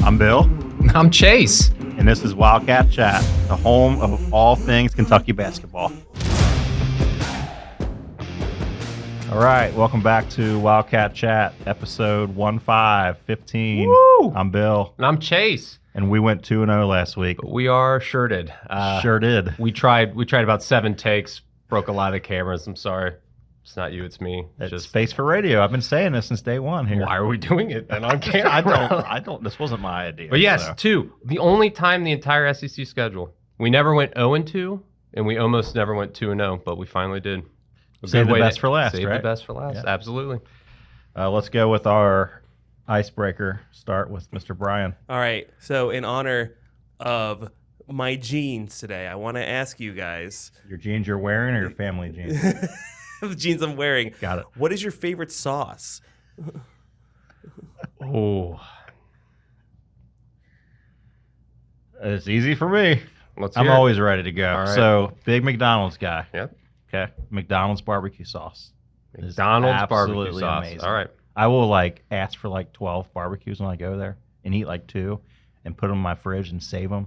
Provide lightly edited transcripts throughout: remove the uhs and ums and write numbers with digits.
I'm Bill. I'm Chase. And this is Wildcat Chat, the home of all things Kentucky basketball. All right, welcome back to Wildcat Chat, episode 15. Woo! I'm Bill. And I'm Chase. And we went 2-0 last week. But we are shirted. Sure did. We tried about 7 takes, broke a lot of cameras. I'm sorry. It's not you, it's me. It's just space for radio. I've been saying this since day one here. Why are we doing it then on camera? I don't. This wasn't my idea. But yes, so. 2. The only time the entire SEC schedule. We never went 0-2, and we almost never went 2-0, but we finally did. Save the best for last, Save right? the best for last, yeah. Absolutely. Let's go with our icebreaker. Start with Mr. Brian. All right. So in honor of my jeans today, I want to ask you guys. Your jeans you're wearing or your family jeans? The jeans I'm wearing. Got it. What is your favorite sauce? Oh. It's easy for me. I'm always ready to go. Right. So, big McDonald's guy. Yep. Okay. McDonald's barbecue sauce. McDonald's barbecue sauce. Amazing. All right. I will ask for 12 barbecues when I go there and eat 2 and put them in my fridge and save them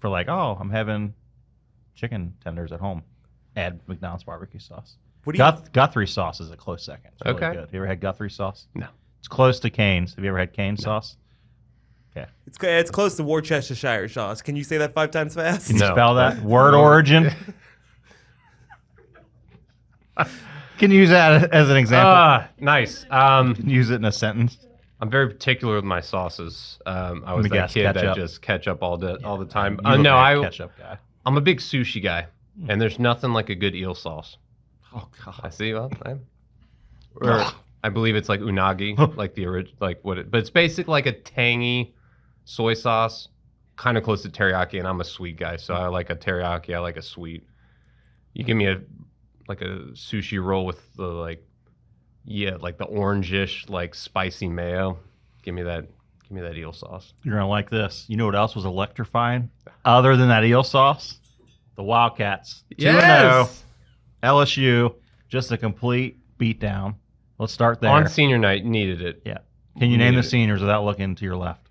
for I'm having chicken tenders at home. Add McDonald's barbecue sauce. Guthrie sauce is a close second. It's really good. Have you ever had Guthrie sauce? No. It's close to Cane's. Have you ever had Cane's sauce? Okay. It's close to Worcestershire sauce. Can you say that 5 times fast? Can you spell that? Word origin? Can you use that as an example? Nice. Can you use it in a sentence? I'm very particular with my sauces. I was that kid that just ketchup all the time. Ketchup guy. I'm a big sushi guy, and there's nothing like a good eel sauce. Oh God! I see. Well, I believe it's like unagi, like the original, but it's basically like a tangy soy sauce, kind of close to teriyaki. And I'm a sweet guy, so I like a teriyaki. I like a sweet. You give me a sushi roll with the the orangish spicy mayo. Give me that eel sauce. You're gonna like this. You know what else was electrifying? Other than that eel sauce, the Wildcats. 2-0. LSU, just a complete beatdown. Let's start there. On senior night, needed it. Yeah. Can you name the seniors without looking to your left?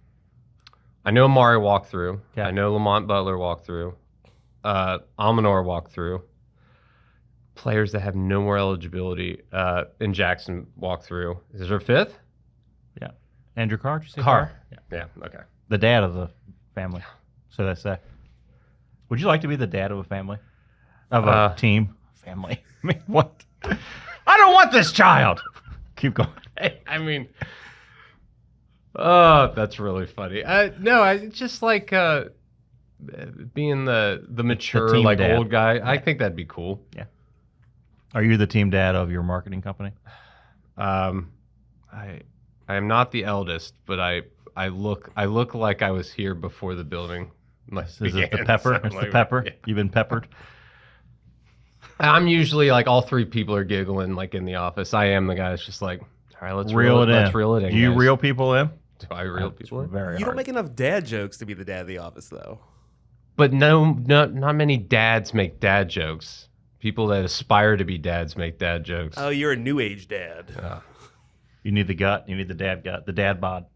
I know Amari walked through. Okay. I know Lamont Butler walked through. Almanor walked through. Players that have no more eligibility. In Jackson walked through. Is there a 5th? Yeah. Andrew Carr? Did you say Carr. Yeah. Okay. The dad of the family. So they say. Would you like to be the dad of a family? Of a team? Family. I mean, what? I don't want this child. Keep going. I mean, oh, that's really funny. No, I just like being the mature, dad. old guy. I think that'd be cool. Yeah. Are you the team dad of your marketing company? I am not the eldest, but I look like I was here before the building. Is it the pepper? It's the pepper. Yeah. You've been peppered. I'm usually all 3 people are giggling in the office. I am the guy that's just all right, let's reel it in. Let's reel it in. Do you guys. reel people in? Do I reel people in? Very You hard. don't make enough dad jokes to be the dad of the office, though. But not many dads make dad jokes. People that aspire to be dads make dad jokes. Oh, you're a new age dad. You need the gut. You need the dad gut. The dad bod.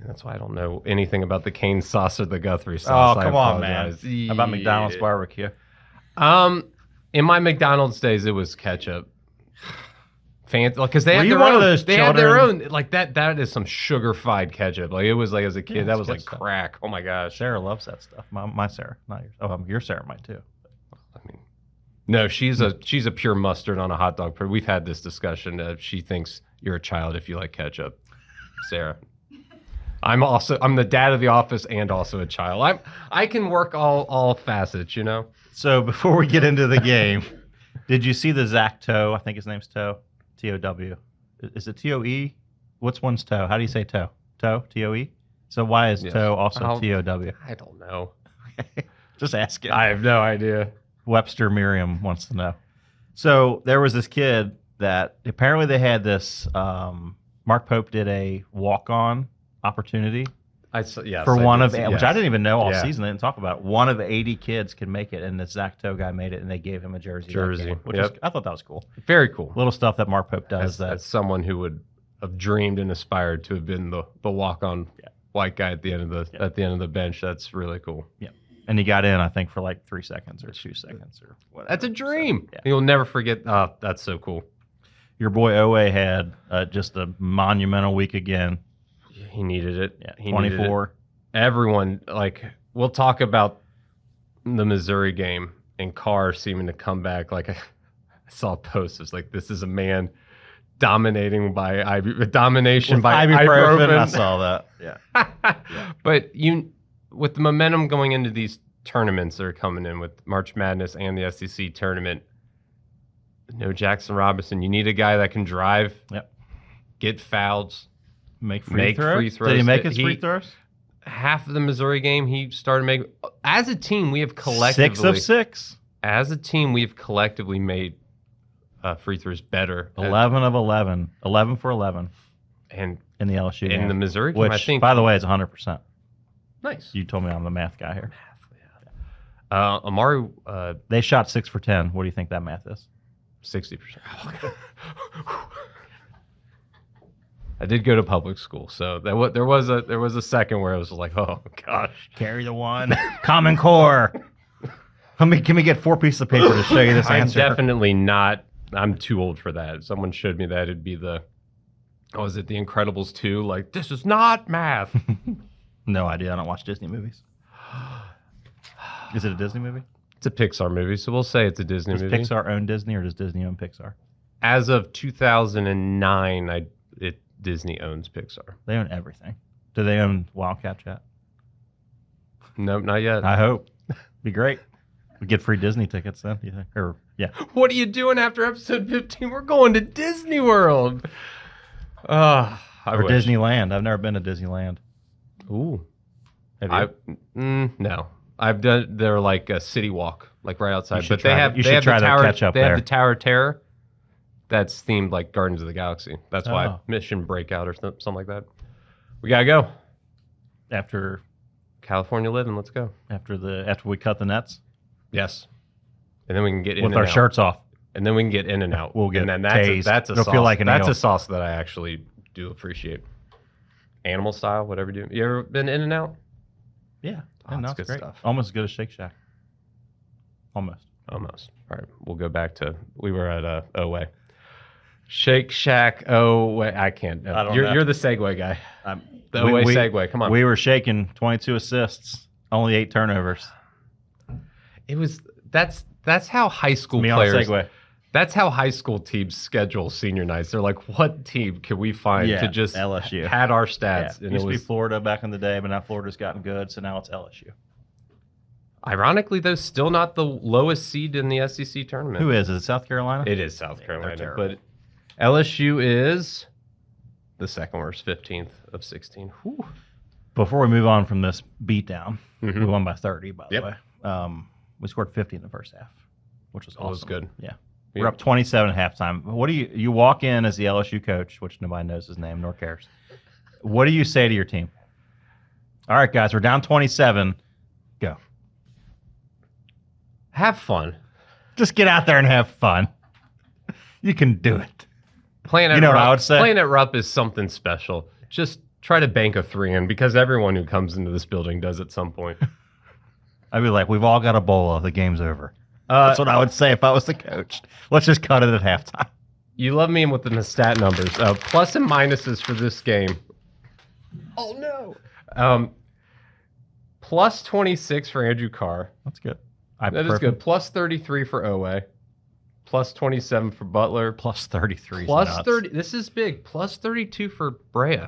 That's why I don't know anything about the Cane sauce or the Guthrie sauce. Oh, come on, man. How about McDonald's barbecue? In my McDonald's days, it was ketchup. Fancy, because they had their one own. of those They had their own. That is some sugar-fied ketchup. It was as a kid, that was like crack. Oh my gosh. Sarah loves that stuff. My Sarah, not yours. Oh, your Sarah might too. I mean, no, she's a pure mustard on a hot dog. We've had this discussion. She thinks you're a child if you like ketchup, Sarah. I'm the dad of the office and also a child. I can work all facets, you know. So before we get into the game, did you see the Zach Toe? I think his name's Toe. T-O-W. Is it T-O-E? What's one's toe? How do you say toe? Toe? T-O-E? So why is toe also T-O-W? I don't know. Just ask it. I have no idea. Webster Merriam wants to know. So there was this kid that apparently they had this. Mark Pope did a walk-on opportunity for one of, which I didn't even know all season. They didn't talk about it. One of 80 kids could make it, and the Zach Toe guy made it, and they gave him a jersey. Which I thought that was cool. Very cool. Little stuff that Mark Pope does. As someone who would have dreamed and aspired to have been the walk-on white guy at the end of the bench. That's really cool. Yeah. And he got in, I think, for like 3 seconds or 2 seconds or whatever. That's a dream. So, yeah. You'll never forget. That's so cool. Your boy Owe had just a monumental week again. He needed it. Yeah, he 24. Everyone, like, we'll talk about the Missouri game and Carr seeming to come back. Like, I saw a post. It was like, this is a man dominating by domination With by ibuprofen. ibuprofen. I saw that. Yeah. But with the momentum going into these tournaments that are coming in with March Madness and the SEC tournament, no Jackson Robinson. You need a guy that can drive, get fouls, make free throws. Did he make his free throws? Half of the Missouri game, he started making. As a team, we have collectively 6 of 6. As a team, we've collectively made free throws better. 11 of 11, 11 for 11, and in the LSU game. In the Missouri game, which, I think, by the way, is 100%. Nice. You told me I'm the math guy here. Amari, they shot 6 for 10. What do you think that math is? 60%. I did go to public school, so there was a second where I was like, oh gosh, carry the one. Common Core. Can we get 4 pieces of paper to show you this answer? I'm definitely not. I'm too old for that. If someone showed me that, it'd be the Incredibles 2? Like, this is not math. No idea. I don't watch Disney movies. Is it a Disney movie? It's a Pixar movie, so we'll say it's a Disney movie. Does Pixar own Disney, or does Disney own Pixar? As of 2009, Disney owns Pixar. They own everything. Do they own Wildcat Chat? Nope, not yet. I hope. Be great. We get free Disney tickets then, you think? Or yeah. What are you doing after episode 15? We're going to Disney World. Or Disneyland. I've never been to Disneyland. Ooh. Have you? No. I've done. They're like a city walk, like right outside. But they have the Tower. They have the Tower of Terror. That's themed like Guardians of the Galaxy. That's why Mission Breakout or something like that. We gotta go. After California Living, let's go. After we cut the nets. Yes. And then we can get in with our shirts off. And then we can get in and out. We'll get. And then that's a It'll sauce. Feel like that's a sauce that I actually do appreciate. Animal style, whatever you do. You ever been in and out? Yeah. Oh, that's good stuff. Almost as good as Shake Shack. Almost. All right. We'll go back to, we were at Oway. Shake Shack, Oway. I can't. You're the segue guy. The Oway segue. Come on. We were shaking 22 assists, only 8 turnovers. It was, that's how high school players. Segue. That's how high school teams schedule senior nights. They're like, what team can we find to just LSU. pad our stats? Yeah. It used to be Florida back in the day, but now Florida's gotten good, so now it's LSU. Ironically, though, still not the lowest seed in the SEC tournament. Who is? Is it South Carolina? It is South Carolina, but LSU is the second worst, 15th of 16. Whew. Before we move on from this beatdown, we won by 30, by the way. We scored 50 in the first half, which was awesome. That was good. Yeah. We're up 27 at halftime. What do you walk in as the LSU coach, which nobody knows his name nor cares. What do you say to your team? All right, guys, we're down 27. Go. Have fun. Just get out there and have fun. You can do it. Playing at what I would say? Playing at Rupp is something special. Just try to bank a 3 in, because everyone who comes into this building does at some point. I'd be like, we've all got Ebola. The game's over. That's what I would say if I was the coach. Let's just cut it at halftime. You love me with the stat numbers. Plus and minuses for this game. Oh, no. Plus 26 for Andrew Carr. That's good. That is good. Plus 33 for Oway. Plus 27 for Butler. Plus 33. Plus 30. This is big. Plus 32 for Brea.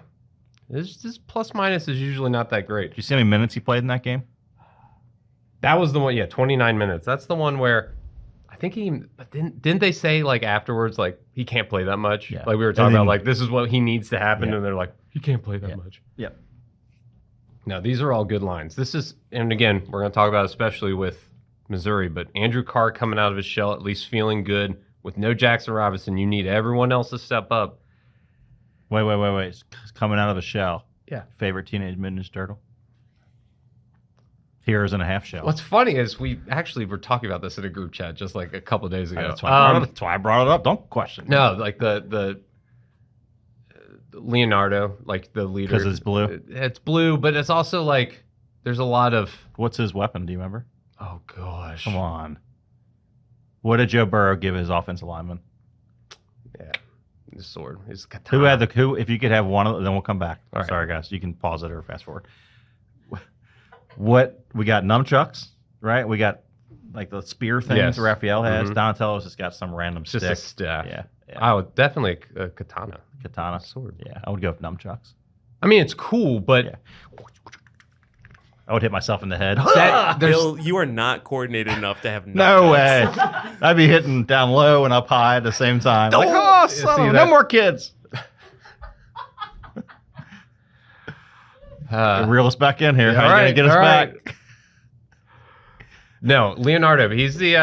This plus minus is usually not that great. Did you see how many minutes he played in that game? That was the one, 29 minutes. That's the one where I think but didn't they say like afterwards, like he can't play that much? Yeah. Like we were talking about, like this is what he needs to happen, and they're like, he can't play that much. Yep. No, these are all good lines. This is, and again, we're going to talk about especially with Missouri, but Andrew Carr coming out of his shell, at least feeling good. With no Jackson Robinson, you need everyone else to step up. Wait. It's coming out of a shell. Yeah. Favorite Teenage Mutant Ninja Turtle? Heroes in a Half Shell. What's funny is we actually were talking about this in a group chat just like a couple of days ago. That's why I brought it up. Don't question. No, like the Leonardo, like the leader. Because it's blue? It's blue, but it's also like there's a lot of... What's his weapon? Do you remember? Oh, gosh. Come on. What did Joe Burrow give his offensive lineman? Yeah. His sword. His katana. Who had the... If you could have one of them, then we'll come back. All right. Sorry, guys. You can pause it or fast forward. What... We got nunchucks, right? We got like the spear things Yes. Raphael has. Donatello's just got some random Just stick. a staff. Yeah. I would definitely a katana. Katana. Sword. Yeah. I would go with nunchucks. I mean, it's cool, but... Yeah. I would hit myself in the head. Bill, you are not coordinated enough to have No nunchucks. way. I'd be hitting down low and up high at the same time. Like, oh, son, no more kids. Reel us back in here. Yeah, How are you going to get us back? No, Leonardo. He's the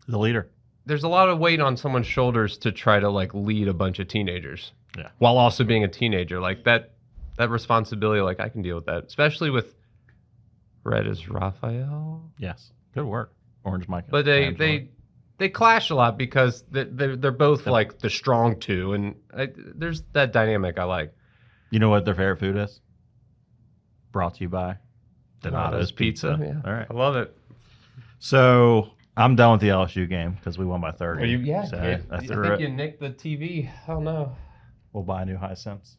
The leader. there's a lot of weight on someone's shoulders to try to like lead a bunch of teenagers. Yeah. While also being a teenager. Like that responsibility, like I can deal with that. Especially with Red as Raphael. Yes. Good work. Orange Mike. But they clash a lot because they're both like the strong two, and there's that dynamic I like. You know what their favorite food is? Brought to you by Donato's Pizza. Yeah. All right. I love it. So I'm done with the LSU game because we won by 30. Yeah, So I I think threw it. you nicked the TV. Hell no. We'll buy a new Hisense.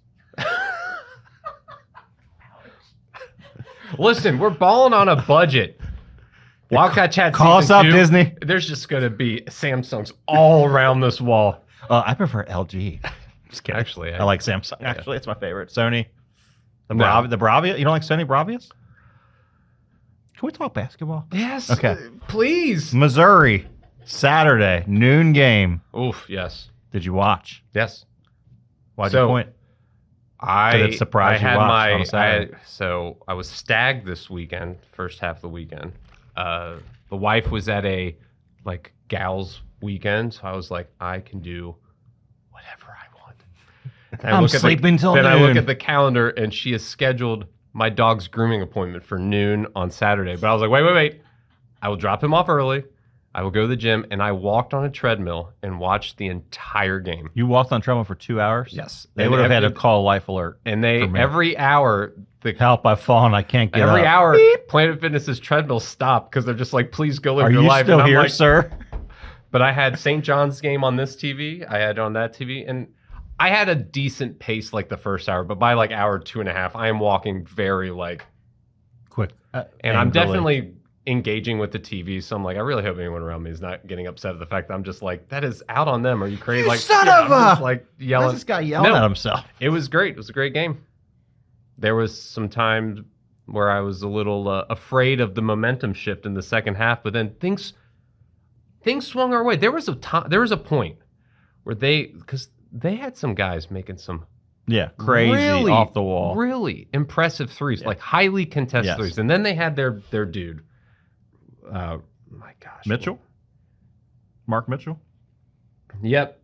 Listen, we're balling on a budget. Wildcat Chat Call us season up, 2, Disney. There's just going to be Samsungs all around this wall. I prefer LG. Just kidding. Actually, I like Samsung. Actually, it's my favorite. Sony. The No. Bravia. You don't like Sony Bravias? Can we talk basketball? Yes. Okay. Please. Missouri, Saturday, noon game. Oof, yes. Did you watch? Yes. Why'd you point? Did it surprise you had watch on a Saturday? So I was stagged this weekend, first half of the weekend. The wife was at a like gals weekend, so I was like, I can do whatever I want. And I'm sleeping till Then I look noon. at the calendar, and she has scheduled my dog's grooming appointment for noon on Saturday. But I was like, wait. I will drop him off early. I will go to the gym, and I walked on a treadmill and watched the entire game. You walked on treadmill for 2 hours? Yes. They And would have had to every- call Life Alert. And they every hour Help, I've fallen. I can't get every up. hour Planet Fitness's treadmill stopped because they're just like, please go live Are your you life. still And I'm here, like, sir? But I had St. John's game on this TV. I had it on that TV, and I had a decent pace like the first hour. But by like hour 2.5, I am walking very like Quick. and I'm angrily. definitely engaging with the TV. So I'm like, I really hope anyone around me is not getting upset at the fact that I'm just like, that is out on them. Are you crazy? You Like, son yeah, of I'm a- just like yelling. Why's this guy yelling at himself? It was great. It was a great game. There was some times where I was a little afraid of the momentum shift in the second half, but then things swung our way. There was a point where because they had some guys making some Yeah, crazy really, off the wall. really impressive threes, Yeah. like highly contested Yes. threes, and then they had their dude. My gosh, Mitchell? Mark Mitchell? Yep.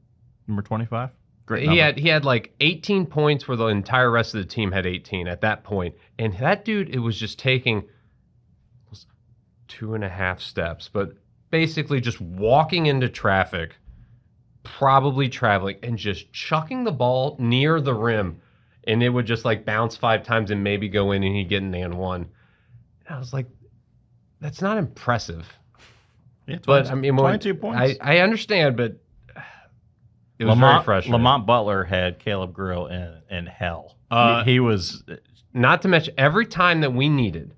Number 25? Great He number. had like 18 points where the entire rest of the team had 18 at that point. And that dude, it was just taking 2.5 steps, but basically just walking into traffic, probably traveling, and just chucking the ball near the rim. And it would just like bounce 5 times and maybe go in and he'd get an and one. And I was like, that's not impressive. Yeah, But I mean, 22 points. I understand, but it was very frustrating. Lamont Butler had Caleb Grill in hell. He was Not to mention, every time that we needed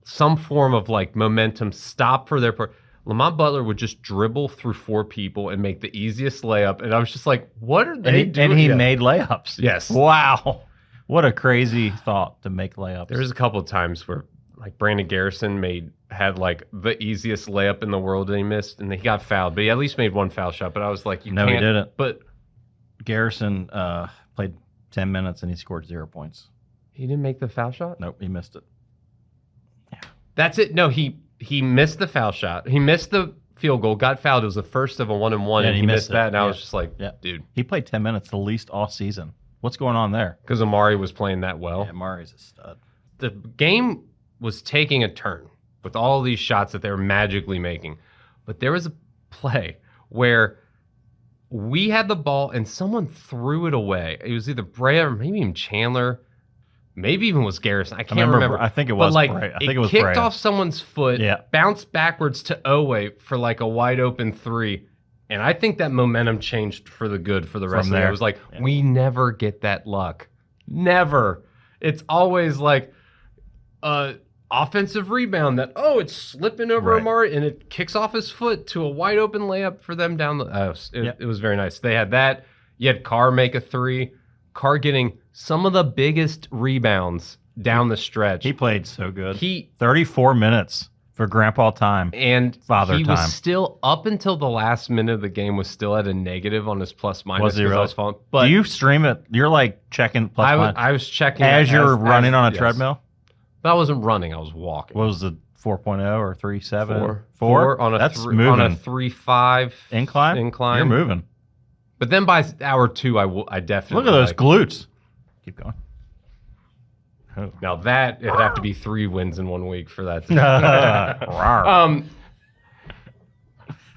some form of like momentum stop for their part, Lamont Butler would just dribble through 4 people and make the easiest layup. And I was just like, what are they doing? and he Yeah. made layups. Yes. Wow. What a crazy thought to make layups. There was a couple of times where like Brandon Garrison had like the easiest layup in the world and he missed and he got fouled, but he at least made 1 foul shot. But I was like, No, he can't. didn't. But Garrison played 10 minutes and he scored 0 points. he didn't make the foul shot? Nope, he missed it. That's it. No, he missed the foul shot. He missed the field goal, got fouled. It was the first of a 1-and-1, Yeah, and he he missed missed that. it. And I Yeah. was just like, Yeah. dude. He played 10 minutes, the least all season. What's going on there? Because Amari was playing that well. Yeah, Murray's a stud. The game was taking a turn with all these shots that they were magically making. But there was a play where we had the ball and someone threw it away. It was either Brea or maybe even Chandler. Maybe even was Garrison. I can't remember. I think it was Brea. I think it was kicked Brea. off someone's foot, bounced backwards to Owe for like a wide open 3. And I think that momentum changed for the good for the rest of the year. It was like, we never get that luck. Never. It's always like offensive rebound that, it's slipping over Amari and it kicks off his foot to a wide open layup for them down the it was very nice. They had that. You had Carr make a 3. Carr getting some of the biggest rebounds down the stretch. He played so good. 34 minutes for grandpa time. And father he time. Was still, up until the last minute of the game, was still at a negative on his plus minus. Was he really? But do you stream it? You're like checking plus minus? I was checking as you're running on a treadmill? But I wasn't running. I was walking. What was the 4.0 or 3.7? 4 on a That's moving. On a 3.5 incline. You're moving. But then by hour 2, I definitely look at those glutes. Keep going. Oh. Now that it'd have to be 3 wins in 1 week for that.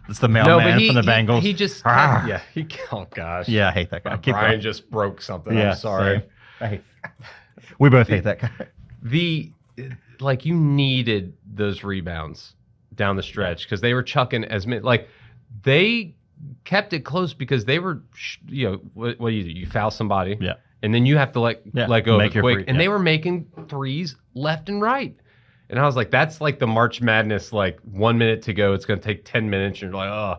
It's the mailman from the Bengals. He just oh gosh. Yeah, I hate that guy. Brian just broke something. I'm sorry. We both hate that guy. You needed those rebounds down the stretch because they were chucking as many. They kept it close because they were, what do? You foul somebody, and then you have to let go of it quick. And they were making threes left and right. And I was like, that's like the March Madness, 1 minute to go. It's going to take 10 minutes. And you're like, oh.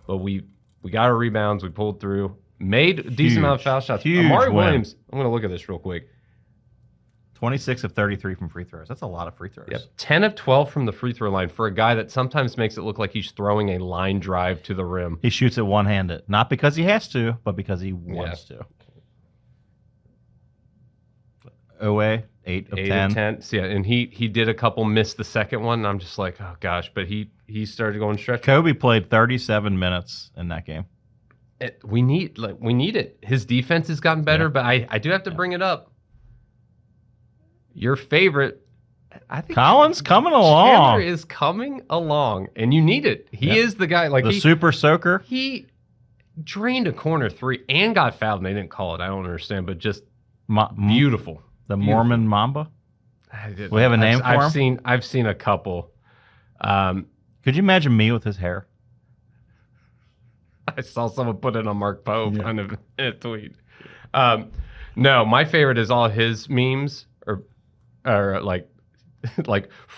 But we got our rebounds. We pulled through. Made a decent amount of foul shots. Amari Williams, I'm going to look at this real quick. 26 of 33 from free throws. That's a lot of free throws. Yep. 10 of 12 from the free throw line for a guy that sometimes makes it look like he's throwing a line drive to the rim. He shoots it one-handed. Not because he has to, but because he wants to. Owe, 8 of 10. So, and he did a couple, missed the second one. And I'm just like, oh, gosh. But he started going stretch. Kobe played 37 minutes in that game. We need it. His defense has gotten better, but I do have to bring it up. Your favorite, I think Collins coming along. Chandler is coming along, and you need it. He is the guy. The super soaker. He drained a corner 3 and got fouled, and they didn't call it. I don't understand, but just beautiful. The Mormon Mamba. We have a name for him. I've seen a couple. Could you imagine me with his hair? I saw someone put it on Mark Pope in a tweet. No, my favorite is all his memes are like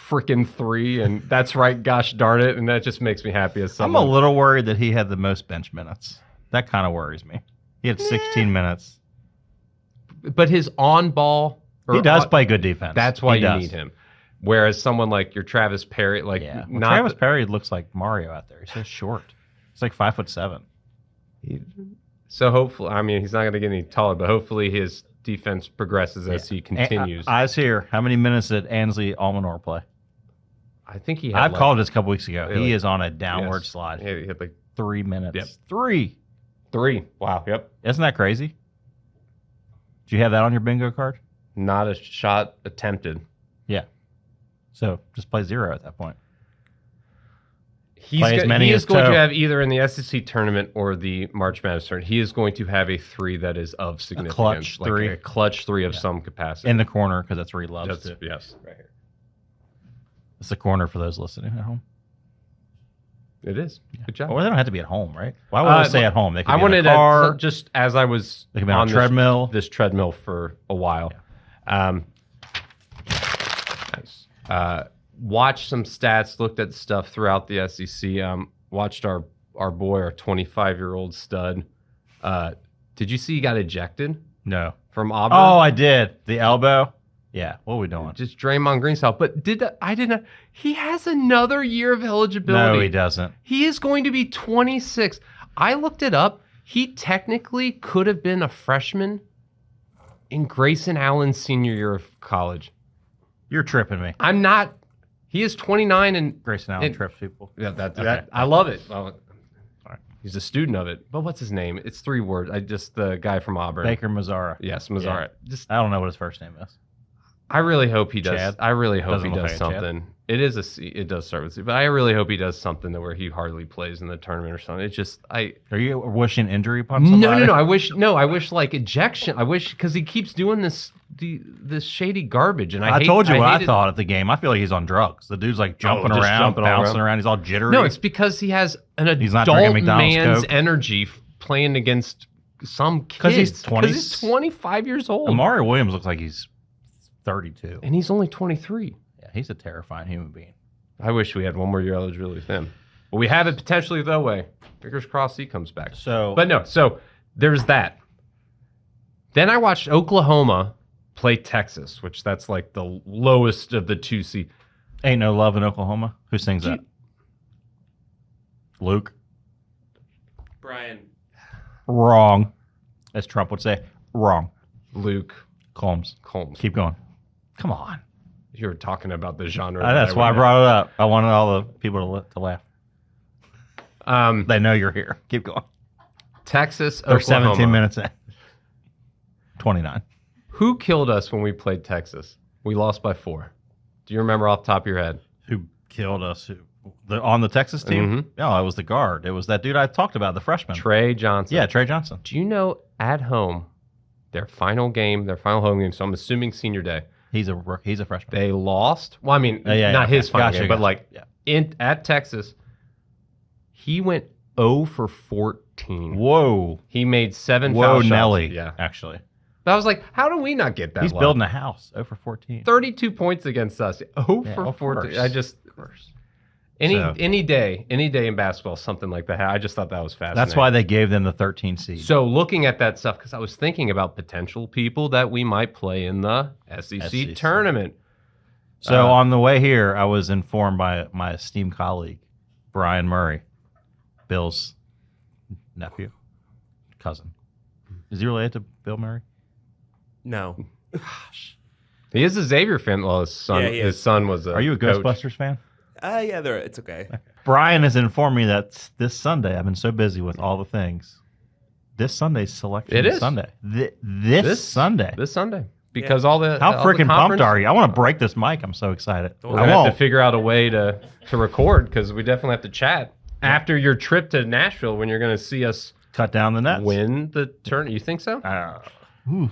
frickin' 3 and that's right, gosh darn it, and that just makes me happy as someone. I'm a little worried that he had the most bench minutes. That kind of worries me. He had 16 minutes. But his on ball, he does play good defense. That's why you need him. Whereas someone like your Travis Perry, Travis Perry looks like Mario out there. He's so short. He's like 5'7". So hopefully, I mean, he's not going to get any taller, but hopefully his defense progresses as he continues. Eyes here. How many minutes did Ansley Almanor play? I think he had. I've called this a couple weeks ago. He is on a downward slide. He had 3 minutes. Yep. 3. Wow. Yep. Isn't that crazy? Do you have that on your bingo card? Not a shot attempted. Yeah. So just play 0 at that point. He is going to have either in the SEC tournament or the March Madness tournament. He is going to have a 3 that is of significance. A clutch 3 of some capacity. In the corner, because that's where he loves it. Yes, right here. It's the corner for those listening at home. It is. Good job. Or they don't have to be at home, right? Why would I say at home? They could I be wanted in a car. Just as I was they could be on a treadmill. This treadmill for a while. Yeah. Nice. Watched some stats, looked at stuff throughout the SEC. Watched our boy, our 25-year-old stud. Did you see he got ejected? No. From Auburn? Oh, I did. The elbow. Yeah. What are we doing? Just Draymond Green style. But I didn't. He has another year of eligibility. No, he doesn't. He is going to be 26. I looked it up. He technically could have been a freshman in Grayson Allen's senior year of college. You're tripping me. I'm not. He is 29 and Grayson Allen trips people. Yeah, that I love it. He's a student of it. But what's his name? It's 3 words. The guy from Auburn. Baker Mazzara. Yes, Mazzara. Yeah. I don't know what his first name is. I really hope he does. Chad? I really hope Doesn't he look does like a Chad. something. It does start with C, but I really hope he does something that where he hardly plays in the tournament or something. It's just Are you wishing injury upon somebody? No. I wish like ejection. I wish because he keeps doing this shady garbage, and I told you what I hate it. thought at the game. I feel like he's on drugs. The dude's like jumping just around, jumping all bouncing around. around. He's all jittery. No, it's because he has an He's not adult drinking McDonald's man's Coke. energy playing against some kids. 'Cause he's 20 he's 25 years old. Amari Williams looks like he's 32. And he's only 23. Yeah, he's a terrifying human being. I wish we had one more year eligibility with him. But we have it potentially the way. Fingers crossed he comes back. But no, so there's that. Then I watched Oklahoma play Texas, which that's like the lowest of the 2 seed. Ain't No Love in Oklahoma. Who sings that? Luke. Brian. Wrong. As Trump would say, wrong. Luke Combs. Keep going. Come on. You were talking about the genre. That's why I brought it up. I wanted all the people to laugh. They know you're here. Keep going. Texas, They're Oklahoma. 17 minutes in. 29. Who killed us when we played Texas? We lost by 4. Do you remember off the top of your head? Who killed us? On the Texas team? Mhm. No, it was the guard. It was that dude I talked about, the freshman. Trey Johnson. Yeah, Trey Johnson. Do you know at home, their final home game, so I'm assuming senior day, He's a freshman. they lost? Well, I mean, Yeah, not his final game, but gotcha. like Yeah. at Texas, he went 0 for 14. Whoa. He made 7 Whoa, foul shots. Nelly. Yeah. Actually. But I was like, how do we not get that? He's low? building a house. 0 for 14. 32 points against us. 0 Yeah, for of 14. course. I just Of course. any day in basketball, something like that. I just thought that was fascinating. That's why they gave them the 13 seed. So looking at that stuff, because I was thinking about potential people that we might play in the SEC tournament. So on the way here, I was informed by my esteemed colleague, Brian Murray, Bill's nephew, cousin. Is he related to Bill Murray? No. Gosh. He is a Xavier fan. Well, his son, Yeah, he his is. son was a Are you a coach. Ghostbusters fan? Yeah, it's okay. Brian has informed me that this Sunday, I've been so busy with all the things. This Sunday's selection It is. Sunday. This Sunday. This Sunday. Because all the How all the freaking pumped conference- are you? I want to break this mic. I'm so excited. We're I gonna have won't. to figure out a way to record because we definitely have to chat after your trip to Nashville when you're going to see us Cut down the nets. win the tournament. You think so? Ooh.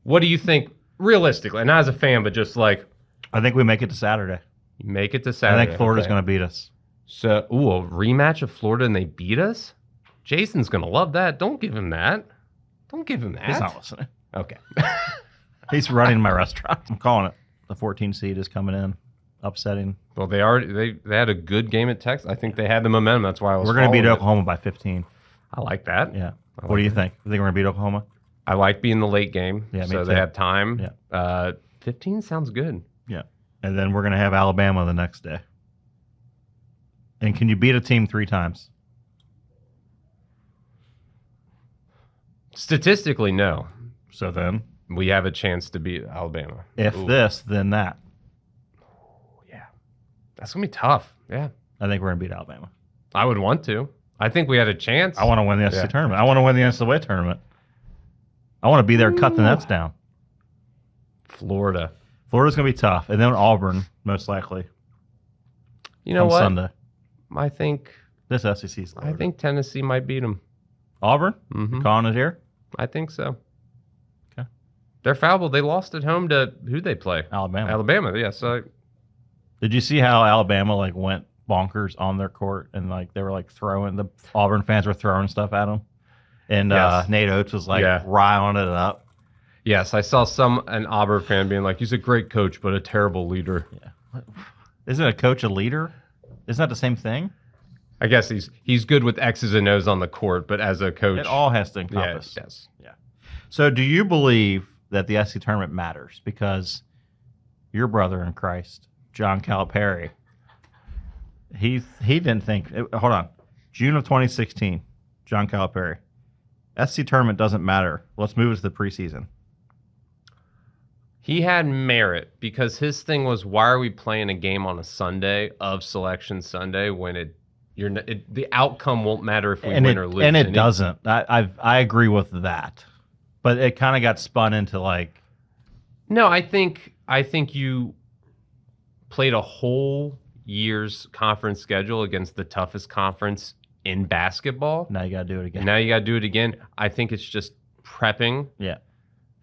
What do you think realistically? Not as a fan, but just like I think we make it to Saturday. make it to Saturday. I think Florida's Okay. going to beat us. So, a rematch of Florida and they beat us? Jason's going to love that. Don't give him that. Don't give him that. He's not listening. Okay. He's running my restaurant. I'm calling it. The 14 seed is coming in, upsetting. Well, they had a good game at Texas. I think they had the momentum. That's why I was We're going to beat following it. Oklahoma by 15. I like that. Yeah. I What do like you that. think? You think we're going to beat Oklahoma? I like being the late game. Yeah, me so too. they have time. Yeah. 15 sounds good. Yeah. And then we're going to have Alabama the next day. And can you beat a team 3 times? Statistically, no. So then, We have a chance to beat Alabama. if Ooh. this, then that. Yeah. That's going to be tough. Yeah. I think we're going to beat Alabama. I would want to. I think we had a chance. I want to win the SEC Yeah. tournament. I want to win the NCAA tournament. I want to be there and cut the nets down. Florida. Florida's going to be tough. And then Auburn, most likely, You know on what? Sunday. I think SEC's loaded. I think Tennessee might beat them. Auburn? Mhm. Calling it here? I think so. Okay. They're fallible. They lost at home to who'd they play? Alabama. Alabama. Yeah. So Did you see how Alabama went bonkers on their court and they were throwing, the Auburn fans were throwing stuff at them, and Yes. Nate Oates was Yeah. riling it up. yes, I saw an Auburn fan being like, "He's a great coach, but a terrible leader." Isn't a coach a leader? Isn't that the same thing? I guess he's good with X's and O's on the court, but as a coach, It all has to yeah, encompass. yes. So do you believe that the SEC tournament matters? Because your brother in Christ, John Calipari, he didn't think. Hold on, June of 2016, John Calipari, SEC tournament doesn't matter. Let's move it to the preseason. He had merit because his thing was, why are we playing a game on a Sunday of Selection Sunday when the outcome won't matter if we win or lose? And it doesn't. I agree with that, but it kind of got spun into No, I think think you played a whole year's conference schedule against the toughest conference in basketball. Now you got to do it again. Now you got to do it again. I think it's just prepping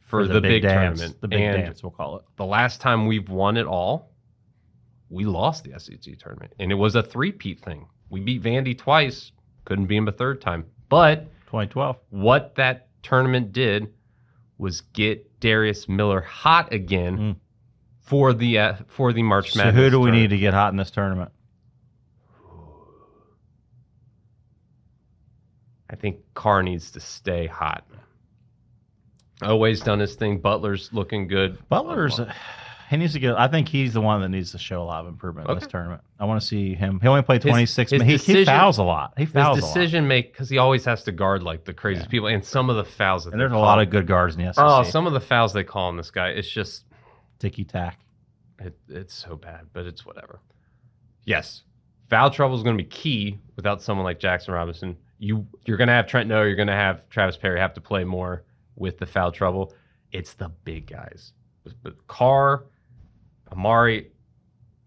for the big dance. tournament. The big dance, we'll call it. The last time we've won it all, we lost the SEC tournament. And it was a three-peat thing. We beat Vandy twice, couldn't beat him a third time. But 2012. What that tournament did was get Darius Miller hot again for the March Madness. So who do we need to get hot in this tournament? I think Carr needs to stay hot. Always done his thing. Butler's looking good. He needs to get. I think he's the one that needs to show a lot of improvement in this tournament. I want to see him. He only played 26 minutes. He fouls a lot. His decision make, because he always has to guard like the craziest people, and some of the fouls that there's a lot of good guards in the SEC. Oh, some of the fouls they call on this guy, it's just ticky tack. It's so bad, but it's whatever. Yes, foul trouble is going to be key without someone like Jackson Robinson. You're going to have Trent Noah. You're going to have Travis Perry have to play more with the foul trouble. It's the big guys. But Carr, Amari,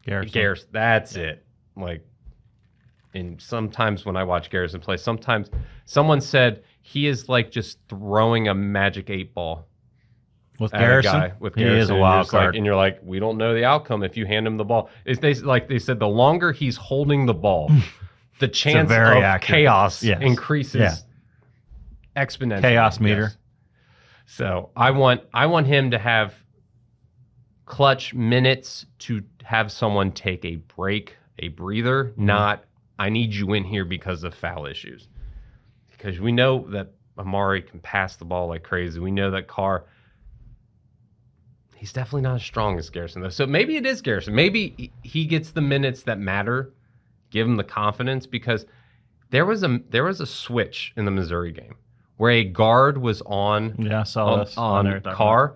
Garrison. That's it. Like, and sometimes when I watch Garrison play, sometimes someone said he is like just throwing a magic 8-ball. With Garrison? He is a wild card. And you're like, we don't know the outcome if you hand him the ball. They said the longer he's holding the ball, the chance of chaos increases exponentially. Chaos meter. Yes. So I want him to have clutch minutes to have someone take a break, a breather, not I need you in here because of foul issues. Because we know that Amari can pass the ball like crazy. We know that Carr, he's definitely not as strong as Garrison, though. So maybe it is Garrison. Maybe he gets the minutes that matter. Give him the confidence, because there was a switch in the Missouri game where a guard was on Carr,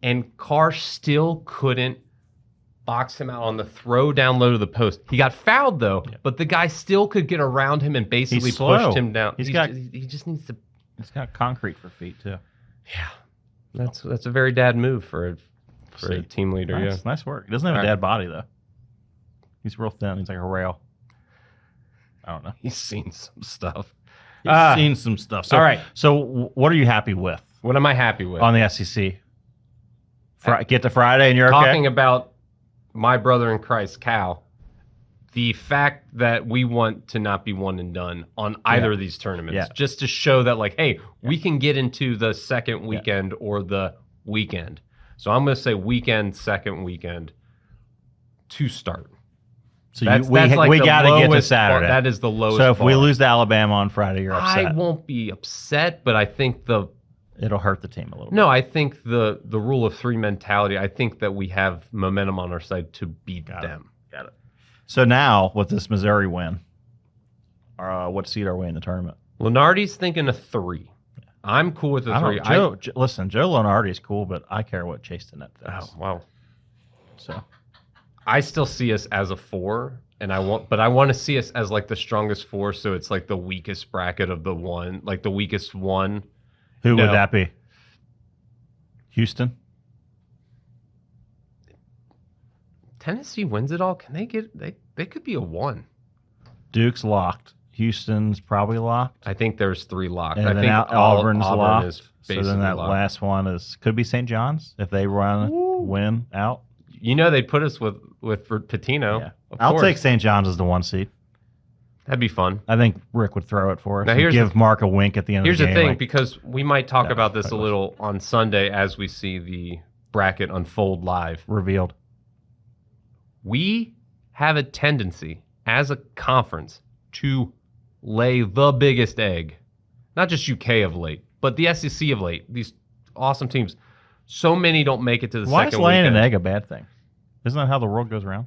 and Carr still couldn't box him out on the throw down low to the post. He got fouled though, but the guy still could get around him and basically pushed him down. He just needs to. He's got concrete for feet too. Yeah, that's a very dad move for a team leader. Nice work. He doesn't have a dad body though. He's real thin. He's like a rail. I don't know. He's seen some stuff. He's seen some stuff. So, all right. So what are you happy with? What am I happy with on the SEC? Get to Friday and you're talking about my brother in Christ, Cal. The fact that we want to not be one and done on either of these tournaments, just to show that, like, hey, we can get into the second weekend or the weekend. So I'm going to say weekend, second weekend to start. So we got to get to Saturday. That is the lowest. So if we lose to Alabama on Friday, you're upset. I won't be upset, but I think it'll hurt the team a little bit. No, I think the rule of three mentality, I think that we have momentum on our side to beat them. Got it. So now, with this Missouri win, what seed are we in the tournament? Lenardi's thinking a 3. I'm cool with a 3. Listen, Joe Lenardi is cool, but I care what Chase Dennett thinks. Oh, wow. So I still see us as a 4, and I want to see us as like the strongest 4, so it's like the weakest bracket of the one, like the weakest one. Who would that be? Houston? Tennessee wins it all. Can they get? They could be a 1. Duke's locked. Houston's probably locked. I think there's 3 locked. And I think Auburn's locked. Is so then that last one could be St. John's if they win out. You know they'd put us with Pitino. Yeah. I'll take St. John's as the 1 seed. That'd be fun. I think Rick would throw it for us. Now give Mark a wink at the end of the game. Here's the thing, because we might talk about this a little on Sunday as we see the bracket unfold live. Revealed. We have a tendency as a conference to lay the biggest egg. Not just UK of late, but the SEC of late. These awesome teams. So many don't make it to the second weekend. Why is laying an egg a bad thing? Isn't that how the world goes around?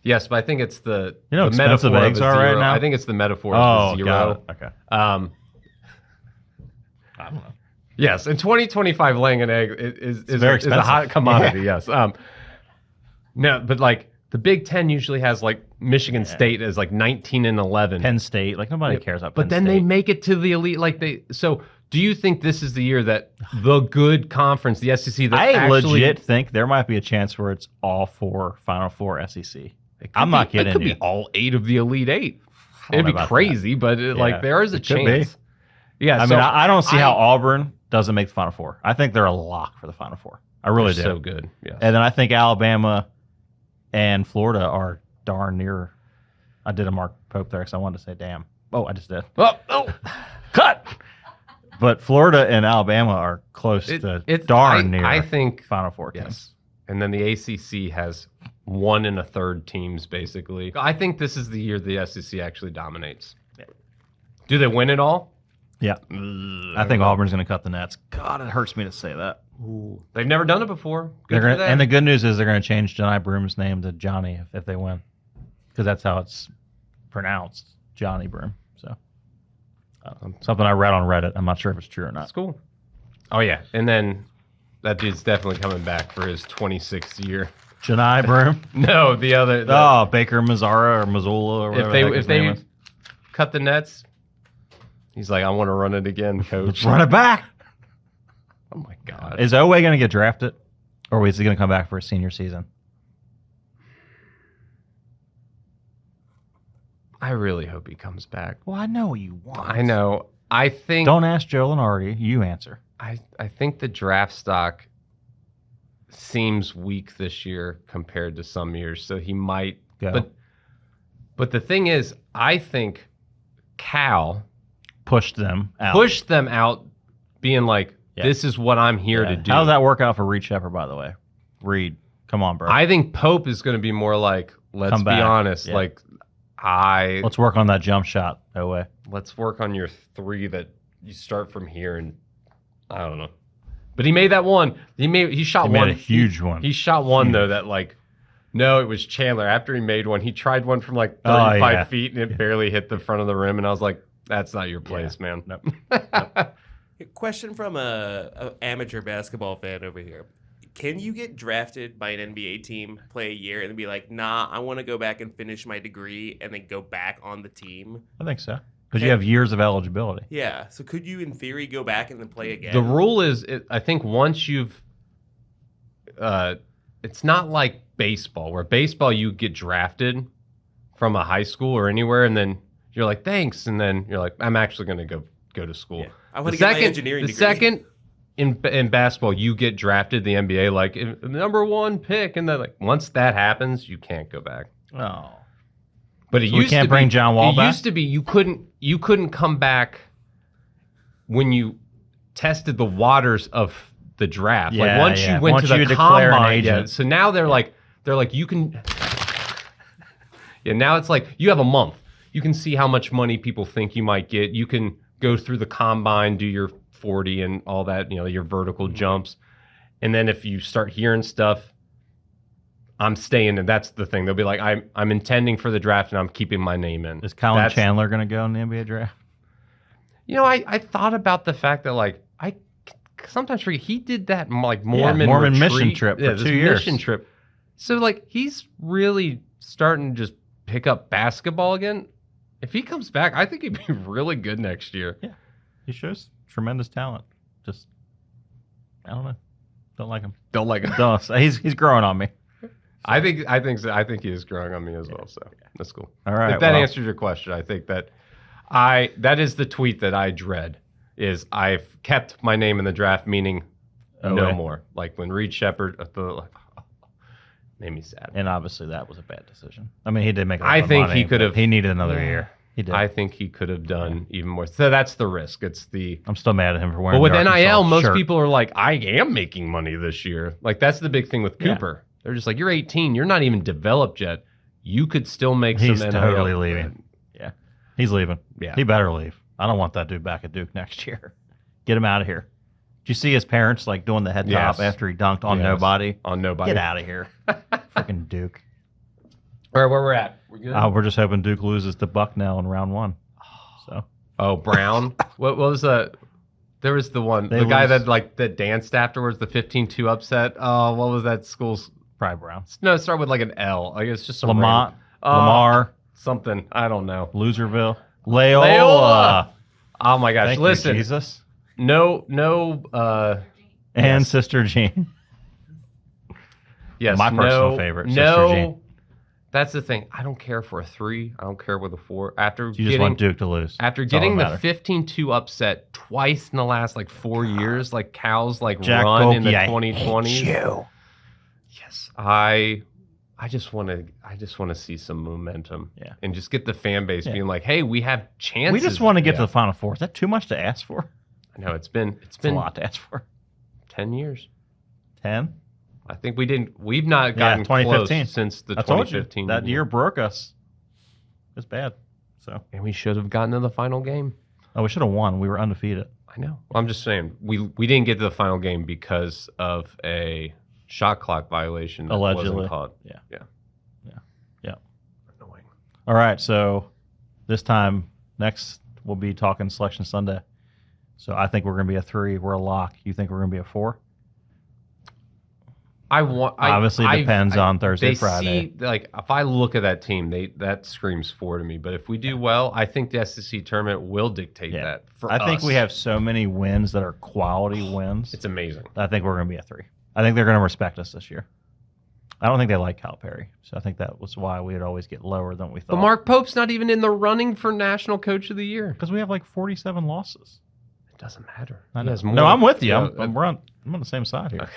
Yes, but I think it's the metaphor eggs are right now. I think it's the metaphor of the 0. Got it. Okay. I don't know. Yes, in 2025, laying an egg is a hot commodity. Yes. No, but like the Big Ten usually has like Michigan State as like 19-11. Penn State, like nobody cares about. But Penn then State. they make it to the elite. So Do you think this is the year that the good conference, the SEC, that I legit think there might be a chance where it's all 4 Final Four SEC. I'm not kidding. It could you. be all 8 of the Elite 8. It'd know be about crazy, but like there is a chance. Yeah, I mean, I don't see how Auburn doesn't make the Final Four. I think they're a lock for the Final Four. I really do. So good. Yes. And then I think Alabama and Florida are darn near. I did a Mark Pope there because I wanted to say damn. Oh, I just did. Oh. Cut. But Florida and Alabama are close to darn near. I think Final Four teams. Yes. And then the ACC has 1 1/3 teams basically. I think this is the year the SEC actually dominates. Yeah. Do they win it all? Yeah. I think Auburn's going to cut the nets. God, it hurts me to say that. Ooh. They've never done it before. Good for them. And the good news is they're going to change Johnny Broom's name to Johnny if they win, because that's how it's pronounced, Johnny Broom. So something I read on Reddit. I'm not sure if it's true or not. That's cool. Oh yeah, and then that dude's definitely coming back for his 26th year. Johnny Broom? No, the other. Baker Mazzara or Missoula or whatever. If they cut the nets, he's like, I want to run it again, coach. Let's run it back. Oh my God. Is Oweh going to get drafted, or is he going to come back for his senior season? I really hope he comes back. Well, I know what you want. I know. I think. Don't ask Joe Lenardi. You answer. I think the draft stock seems weak this year compared to some years, so he might go. But the thing is, I think Cal pushed them out, being like, this is what I'm here to do. How does that work out for Reed Shepherd, by the way? Reed, come on, bro. I think Pope is going to be more like, let's be honest, like let's work on that jump shot, Oweh. Let's work on your 3 that you start from here, and I don't know. But he made that one. He shot one. Made a huge one. He shot one though that like, no, it was Chandler. After he made one, he tried one from like 35 feet and it barely hit the front of the rim, and I was like, that's not your place, man. Nope. Question from a amateur basketball fan over here. Can you get drafted by an NBA team, play a year, and be like, nah, I want to go back and finish my degree and then go back on the team? I think so. Because you have years of eligibility. Yeah. So could you, in theory, go back and then play again? The rule is, I think once you've, it's not like baseball, where baseball you get drafted from a high school or anywhere, and then you're like, thanks, and then you're like, I'm actually going to go to school. Yeah. I want to get my engineering degree. The second in basketball, you get drafted the NBA, like number 1 pick, and then like once that happens, you can't go back. Oh. But it used to be, bring John Wall back? It used to be you couldn't come back when you tested the waters of the draft. Yeah, like once you went to the combine, so now they're like you can. Yeah, now it's like you have a month. You can see how much money people think you might get. You can go through the combine, do your 40 and all that, your vertical jumps, and then if you start hearing stuff, I'm staying, and that's the thing. They'll be like, I'm intending for the draft, and I'm keeping my name in. Is Colin Chandler going to go in the NBA draft? I thought about the fact that I sometimes forget he did that like Mormon mission trip for 2 years. Mission trip. So he's really starting to just pick up basketball again. If he comes back, I think he'd be really good next year. Yeah, he shows tremendous talent. Just I don't know. Don't like him. Don't. He's growing on me. I think so. I think he is growing on me as well. So that's cool. All right. If that answers your question, I think that is the tweet that I dread. Is I've kept my name in the draft, meaning no more. Like when Reed Shepherd made me sad. And obviously that was a bad decision. I mean, he did make. I think he could have. He needed another year. He did. I think he could have done even more. So that's the risk. I'm still mad at him for wearing. But with the NIL, most shirt. people are like, I am making money this year. Like that's the big thing with Cooper. Yeah. They're just like, you're 18. You're not even developed yet. You could still make some NIL. He's totally leaving. Yeah, he's leaving. Yeah, he better leave. I don't want that dude back at Duke next year. Get him out of here. Did you see his parents doing the head top after he dunked on nobody? On nobody. Get out of here. Freaking Duke. All right, where we're at? We're good? We're just hoping Duke loses to Bucknell in round 1. So. Oh, Brown? What was that? There was the one, the guy that danced afterwards, the 15-2 upset. Oh, what was that school's? Probably Brown. No, it started with like an L. Like it's just some Lamont, Lamar, something. I don't know. Loserville, Loyola. Oh my gosh! Thank Listen, you, Jesus. And Sister Jean. Yes, my personal favorite. Sister Jean. That's the thing. I don't care for a 3. I don't care with a 4. After you just want Duke to lose. After getting the 15-2 upset twice in the last 4 years, Cal's Jack run Golke, in the I 2020s. hate you. Yes, I just want to see some momentum. Yeah. And just get the fan base being like, hey, we have chances. We just want to get to the Final Four. Is that too much to ask for? I know it's been a lot to ask for. 10 years. 10? I think we've not gotten 2015 close since the I 2015. That year broke us. It's bad. So and we should have gotten to the final game. Oh, we should have won. We were undefeated. I know. I'm just saying we didn't get to the final game because of a shot clock violation that allegedly wasn't caught. Yeah. Annoying. All right, so this time next we'll be talking Selection Sunday. So I think we're going to be a 3. We're a lock. You think we're going to be a 4? Obviously depends on Thursday, Friday. If I look at that team, that screams 4 to me. But if we do well, I think the SEC tournament will dictate that for us. I think we have so many wins that are quality wins. It's amazing. I think we're going to be a 3. I think they're going to respect us this year. I don't think they like Calipari, so I think that was why we would always get lower than we thought. But Mark Pope's not even in the running for National Coach of the Year because we have 47 losses. It doesn't matter. No, I'm with you. I'm on the same side here.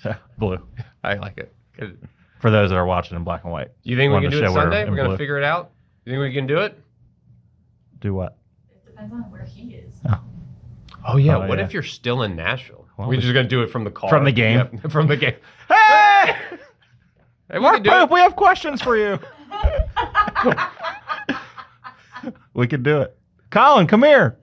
Okay. Blue. I like it. For those that are watching in black and white. You think we can do it Sunday? We're going to figure it out? You think we can do it? Do what? It depends on where he is. Oh yeah. What if you're still in Nashville? Well, we're just going to do it from the car. From the game? Yeah, from the game. Hey! Hey, Mark Pope, we have questions for you. We can do it. Colin, come here.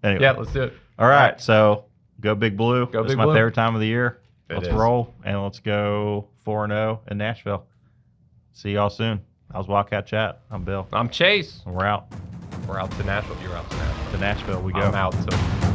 Anyway. Yeah, let's do it. All right, so go Big Blue. It's my Blue. favorite time of the year. Let's is. roll, and let's go 4-0 in Nashville. See y'all soon. I was Wildcat Chat. I'm Bill. I'm Chase. And we're out. We're out to Nashville. You're out to Nashville. To Nashville we go. I'm out to